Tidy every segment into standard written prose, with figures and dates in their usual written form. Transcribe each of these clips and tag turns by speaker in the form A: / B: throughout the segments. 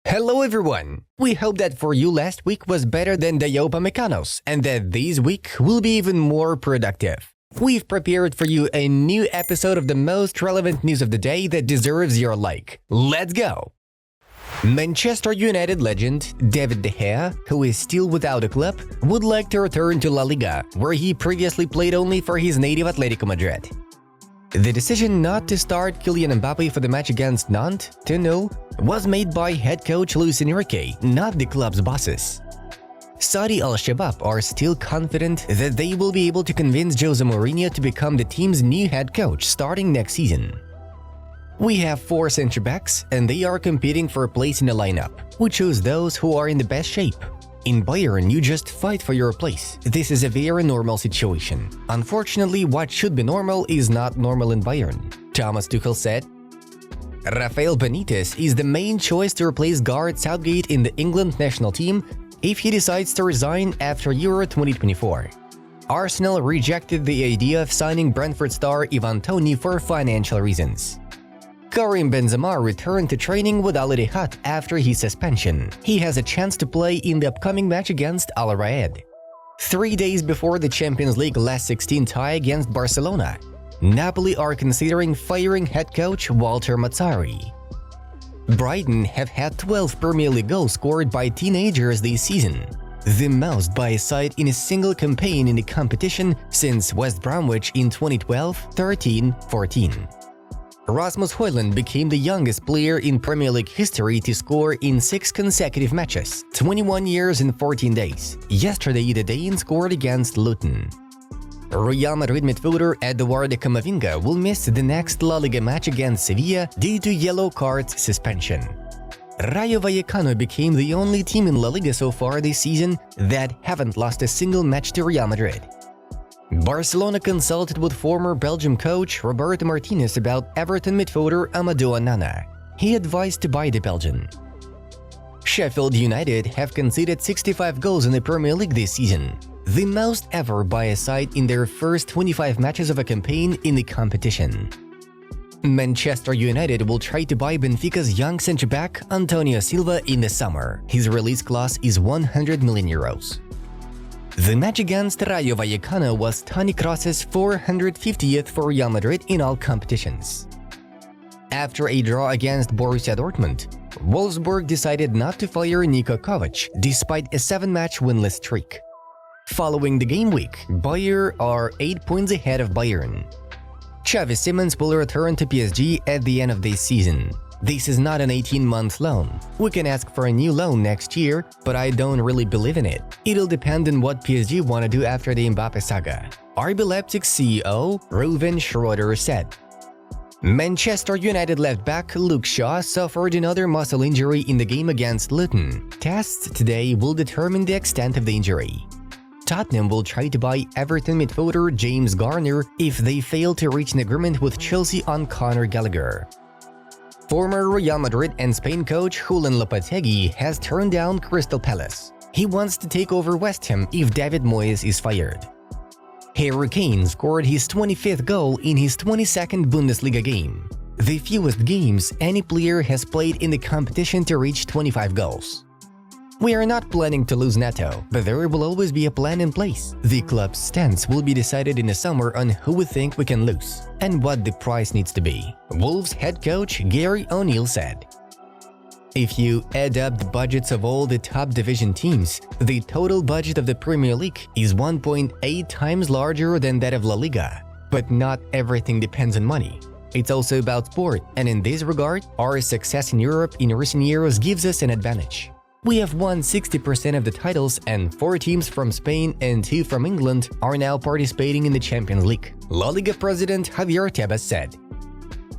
A: Hello everyone! We hope that for you last week was better than the Mecanos and that this week will be even more productive. We've prepared for you a new episode of the most relevant news of the day that deserves your like. Let's go! Manchester United legend David De Gea, who is still without a club, would like to return to La Liga, where he previously played only for his native Atletico Madrid. The decision not to start Kylian Mbappe for the match against Nantes 2-0 was made by head coach Luis Enrique, not the club's bosses. Saudi Al-Shabaab are still confident that they will be able to convince Jose Mourinho to become the team's new head coach starting next season. We have 4 centre-backs and they are competing for a place in the lineup. We choose those who are in the best shape. In Bayern, you just fight for your place. This is a very normal situation. Unfortunately, what should be normal is not normal in Bayern, Thomas Tuchel said. Rafael Benitez is the main choice to replace Gareth Southgate in the England national team if he decides to resign after Euro 2024. Arsenal rejected the idea of signing Brentford star Ivan Toney for financial reasons. Karim Benzema returned to training with Al Ittihad after his suspension. He has a chance to play in the upcoming match against Al Rayed. 3 days before the Champions League last 16 tie against Barcelona, Napoli are considering firing head coach Walter Mazzarri. Brighton have had 12 Premier League goals scored by teenagers this season, the most by a side in a single campaign in the competition since West Bromwich in 2012-13-14. Rasmus Højlund became the youngest player in Premier League history to score in 6 consecutive matches, 21 years and 14 days. Yesterday, the Dane scored against Luton. Real Madrid midfielder Eduardo Camavinga will miss the next La Liga match against Sevilla due to yellow card suspension. Rayo Vallecano became the only team in La Liga so far this season that haven't lost a single match to Real Madrid. Barcelona consulted with former Belgium coach Roberto Martinez about Everton midfielder Amadou Onana. He advised to buy the Belgian. Sheffield United have conceded 65 goals in the Premier League this season, the most ever by a side in their first 25 matches of a campaign in the competition. Manchester United will try to buy Benfica's young centre-back Antonio Silva in the summer. His release clause is 100 million euros. The match against Rayo Vallecano was Toni Kroos's 450th for Real Madrid in all competitions. After a draw against Borussia Dortmund, Wolfsburg decided not to fire Niko Kovac despite a 7-match winless streak. Following the game week, Bayer are 8 points ahead of Bayern. Xavi Simons will return to PSG at the end of this season. This is not an 18-month loan. We can ask for a new loan next year, but I don't really believe in it. It'll depend on what PSG want to do after the Mbappe saga, RB Leipzig CEO Ruven Schroeder said. Manchester United left-back Luke Shaw suffered another muscle injury in the game against Luton. Tests today will determine the extent of the injury. Tottenham will try to buy Everton midfielder James Garner if they fail to reach an agreement with Chelsea on Conor Gallagher. Former Real Madrid and Spain coach Julen Lopetegui has turned down Crystal Palace. He wants to take over West Ham if David Moyes is fired. Harry Kane scored his 25th goal in his 22nd Bundesliga game, the fewest games any player has played in the competition to reach 25 goals. We are not planning to lose Neto, but there will always be a plan in place. The club's stance will be decided in the summer on who we think we can lose and what the price needs to be, Wolves head coach Gary O'Neill said. If you add up the budgets of all the top division teams, the total budget of the Premier League is 1.8 times larger than that of La Liga. But not everything depends on money. It's also about sport, and in this regard, our success in Europe in recent years gives us an advantage. We have won 60% of the titles and 4 teams from Spain and 2 from England are now participating in the Champions League, La Liga president Javier Tebas said.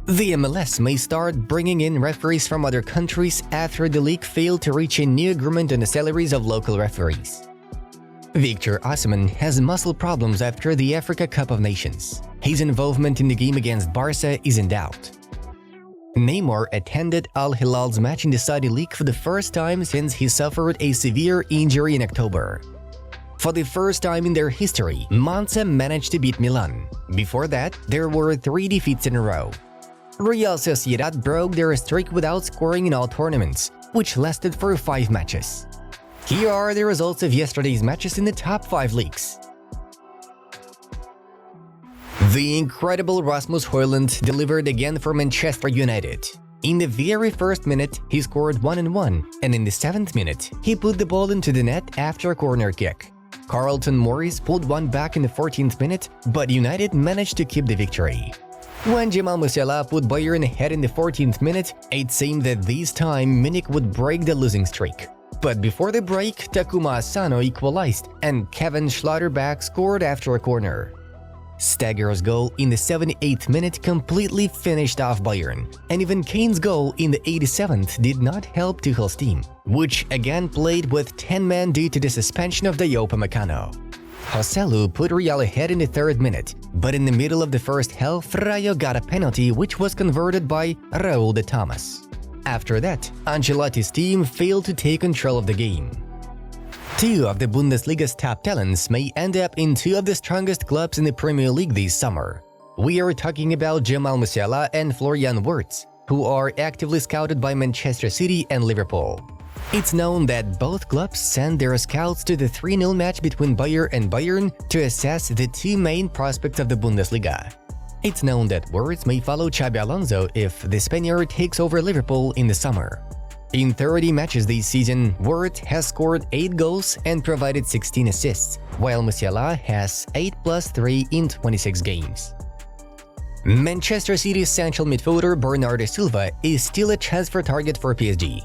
A: The MLS may start bringing in referees from other countries after the league failed to reach a new agreement on the salaries of local referees. Victor Osimhen has muscle problems after the Africa Cup of Nations. His involvement in the game against Barca is in doubt. Neymar attended Al Hilal's match in the Saudi League for the first time since he suffered a severe injury in October. For the first time in their history, Monza managed to beat Milan. Before that, there were 3 defeats in a row. Real Sociedad broke their streak without scoring in all tournaments, which lasted for 5 matches. Here are the results of yesterday's matches in the top 5 leagues. The incredible Rasmus Højlund delivered again for Manchester United. In the very first minute, he scored 1-1, and in the 7th minute, he put the ball into the net after a corner kick. Carlton Morris pulled one back in the 14th minute, but United managed to keep the victory. When Jamal Musiala put Bayern ahead in the 14th minute, it seemed that this time Munich would break the losing streak. But before the break, Takuma Asano equalized, and Kevin Schlotterbeck scored after a corner. Stagger's goal in the 78th minute completely finished off Bayern, and even Kane's goal in the 87th did not help Tuchel's team, which again played with 10 men due to the suspension of Diogo Upamecano. Joselu put Real ahead in the 3rd minute, but in the middle of the first half, Rayo got a penalty which was converted by Raúl de Thomas. After that, Ancelotti's team failed to take control of the game. 2 of the Bundesliga's top talents may end up in 2 of the strongest clubs in the Premier League this summer. We are talking about Jamal Musiala and Florian Wirtz, who are actively scouted by Manchester City and Liverpool. It's known that both clubs sent their scouts to the 3-0 match between Bayer and Bayern to assess the 2 main prospects of the Bundesliga. It's known that Wirtz may follow Xabi Alonso if the Spaniard takes over Liverpool in the summer. In 30 matches this season, Wirtz has scored 8 goals and provided 16 assists, while Musiala has 8 + 3 in 26 games. Manchester City's central midfielder Bernardo Silva is still a transfer target for PSG.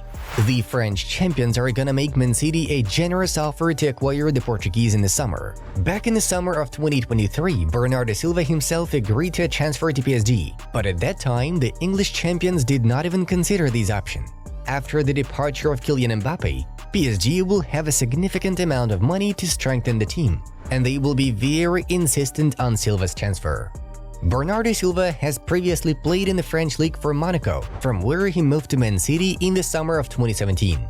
A: The French champions are gonna make Man City a generous offer to acquire the Portuguese in the summer. Back in the summer of 2023, Bernardo Silva himself agreed to a transfer to PSG, but at that time, the English champions did not even consider this option. After the departure of Kylian Mbappe, PSG will have a significant amount of money to strengthen the team, and they will be very insistent on Silva's transfer. Bernardo Silva has previously played in the French league for Monaco, from where he moved to Man City in the summer of 2017.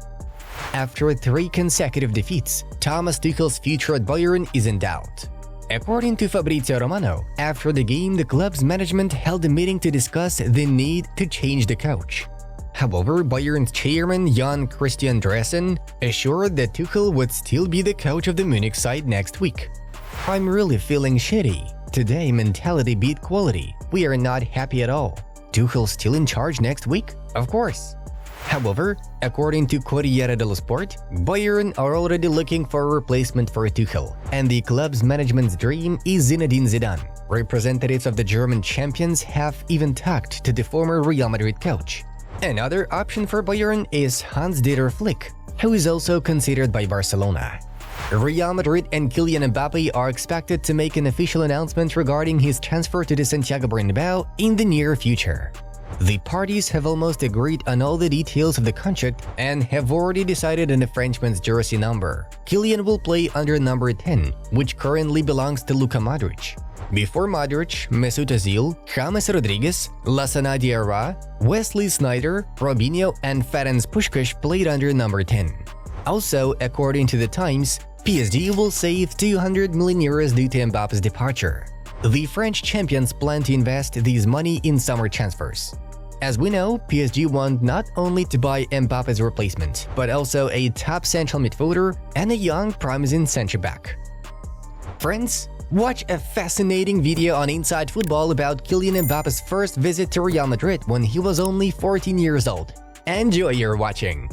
A: After 3 consecutive defeats, Thomas Tuchel's future at Bayern is in doubt. According to Fabrizio Romano, after the game the club's management held a meeting to discuss the need to change the coach. However, Bayern's chairman Jan Christian Dressen assured that Tuchel would still be the coach of the Munich side next week. "I'm really feeling shitty. Today mentality beat quality. We are not happy at all. Tuchel still in charge next week? Of course." However, according to Corriere dello Sport, Bayern are already looking for a replacement for Tuchel, and the club's management's dream is Zinedine Zidane. Representatives of the German champions have even talked to the former Real Madrid coach. Another option for Bayern is Hans-Dieter Flick, who is also considered by Barcelona. Real Madrid and Kylian Mbappe are expected to make an official announcement regarding his transfer to the Santiago Bernabéu in the near future. The parties have almost agreed on all the details of the contract and have already decided on the Frenchman's jersey number. Kylian will play under number 10, which currently belongs to Luka Modric. Before Modric, Mesut Özil, James Rodriguez, Lassana Diarra, Wesley Sneijder, Robinho and Ferenc Puskás played under number 10. Also, according to the Times, PSG will save 200 million euros due to Mbappe's departure. The French champions plan to invest this money in summer transfers. As we know, PSG want not only to buy Mbappe's replacement, but also a top central midfielder and a young promising centre-back. Friends, watch a fascinating video on Inside Football about Kylian Mbappe's first visit to Real Madrid when he was only 14 years old. Enjoy your watching!